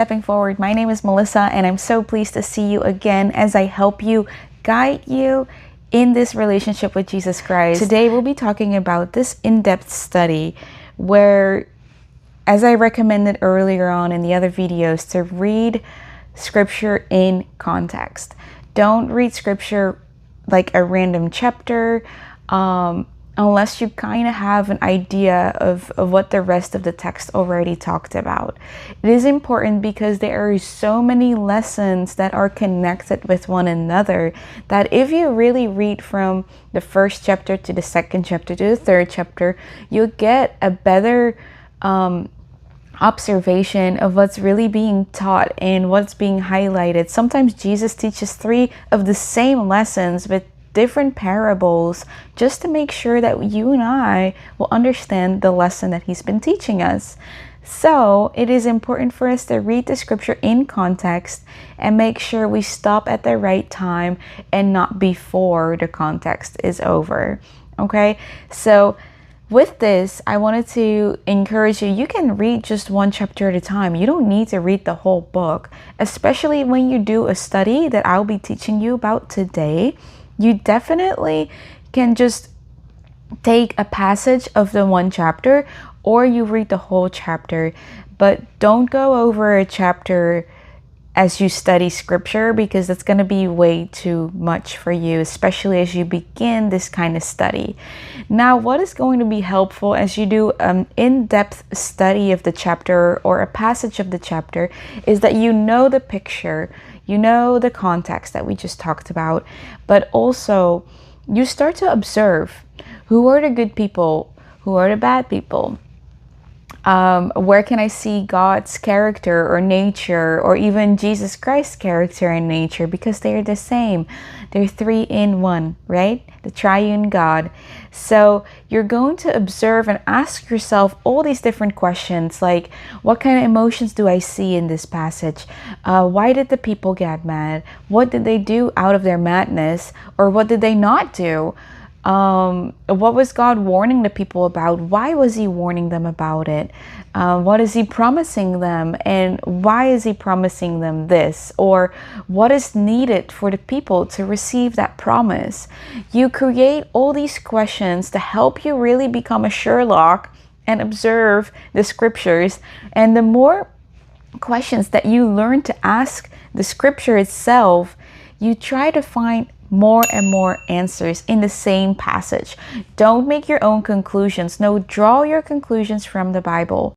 Stepping Forward. My name is Melissa, and I'm so pleased to see you again as I help you, guide you in this relationship with Jesus Christ. Today, we'll be talking about this in-depth study where, as I recommended earlier on in the other videos, to read scripture in context. Don't read scripture like a random chapter, unless you kind of have an idea of what the rest of the text already talked about. It is important because there are so many lessons that are connected with one another that if you really read from the first chapter to the second chapter to the third chapter, you'll get a better observation of what's really being taught and what's being highlighted. Sometimes Jesus teaches 3 of the same lessons with different parables just to make sure that you and I will understand the lesson that he's been teaching us. So it is important for us to read the scripture in context and make sure we stop at the right time and not before the context is over. Okay, so with this, I wanted to encourage you, you can read just 1 chapter at a time. You don't need to read the whole book, especially when you do a study that I'll be teaching you about today. You definitely can just take a passage of the 1 chapter or you read the whole chapter, but don't go over a chapter as you study scripture because that's going to be way too much for you, especially as you begin this kind of study. Now, what is going to be helpful as you do an in-depth study of the chapter or a passage of the chapter is that you know the picture, you know the context that we just talked about, but also you start to observe who are the good people, who are the bad people. Where can I see God's character or nature or even Jesus Christ's character and nature, because they're the same. They're 3 in 1, right? The triune God. So you're going to observe and ask yourself all these different questions like, what kind of emotions do I see in this passage? Why did the people get mad? What did they do out of their madness? Or what did they not do? What was God warning the people about? Why was he warning them about it? What is he promising them? And why is he promising them this? Or what is needed for the people to receive that promise? You create all these questions to help you really become a Sherlock and observe the scriptures. And the more questions that you learn to ask the scripture itself, you try to find more and more answers in the same passage. Don't make your own conclusions. No, draw your conclusions from the Bible.